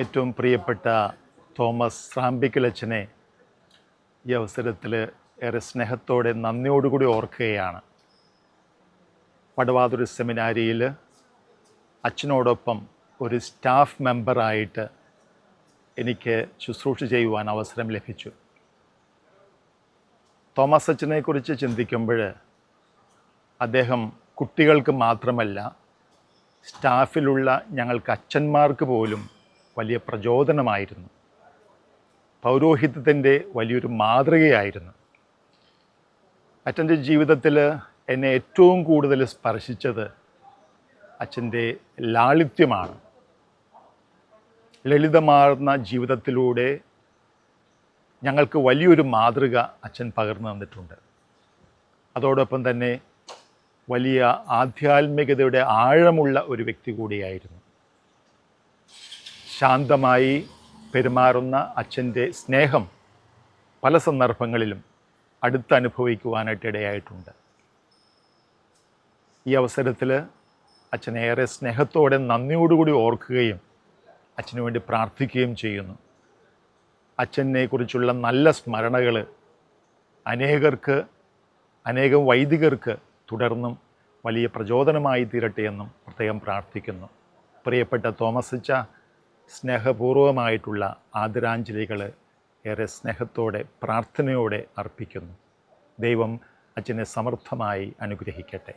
ഏറ്റവും പ്രിയപ്പെട്ട തോമസ് റാമ്പിക്കലച്ചനെ ഈ അവസരത്തിൽ ഏറെ സ്നേഹത്തോടെ നന്ദിയോടുകൂടി ഓർക്കുകയാണ്. വടവാതൂർ സെമിനാരിയിൽ അച്ഛനോടൊപ്പം ഒരു സ്റ്റാഫ് മെമ്പറായിട്ട് എനിക്ക് ശുശ്രൂഷ ചെയ്യുവാൻ അവസരം ലഭിച്ചു. തോമസ് അച്ഛനെക്കുറിച്ച് ചിന്തിക്കുമ്പോൾ അദ്ദേഹം കുട്ടികൾക്ക് മാത്രമല്ല, സ്റ്റാഫിലുള്ള ഞങ്ങൾക്ക് അച്ഛന്മാർക്ക് പോലും വലിയ പ്രചോദനമായിരുന്നു. പൗരോഹിത്യത്തിൻ്റെ വലിയൊരു മാതൃകയായിരുന്നു. അച്ഛൻ്റെ ജീവിതത്തിൽ എന്നെ ഏറ്റവും കൂടുതൽ സ്പർശിച്ചത് അച്ഛൻ്റെ ലാളിത്യമാണ്. ലളിതമാർന്ന ജീവിതത്തിലൂടെ ഞങ്ങൾക്ക് വലിയൊരു മാതൃക അച്ഛൻ പകർന്നു തന്നിട്ടുണ്ട്. അതോടൊപ്പം തന്നെ വലിയ ആധ്യാത്മികതയുടെ ആഴമുള്ള ഒരു വ്യക്തി കൂടിയായിരുന്നു. ശാന്തമായി പെരുമാറുന്ന അച്ഛൻ്റെ സ്നേഹം പല സന്ദർഭങ്ങളിലും അടുത്തനുഭവിക്കുവാനായിട്ട് ഇടയായിട്ടുണ്ട്. ഈ അവസരത്തിൽ അച്ഛനെ ഏറെ സ്നേഹത്തോടെ നന്ദിയോടുകൂടി ഓർക്കുകയും അച്ഛനു വേണ്ടി പ്രാർത്ഥിക്കുകയും ചെയ്യുന്നു. അച്ഛനെക്കുറിച്ചുള്ള നല്ല സ്മരണകൾ അനേകം വൈദികർക്ക് തുടർന്നും വലിയ പ്രചോദനമായി തീരട്ടെ എന്നും പ്രത്യേകം പ്രാർത്ഥിക്കുന്നു. പ്രിയപ്പെട്ട തോമസ് അച്ഛ, സ്നേഹപൂർവമായിട്ടുള്ള ആദരാഞ്ജലികൾ ഏറെ സ്നേഹത്തോടെ പ്രാർത്ഥനയോടെ അർപ്പിക്കുന്നു. ദൈവം അച്ഛനെ സമൃദ്ധമായി അനുഗ്രഹിക്കട്ടെ.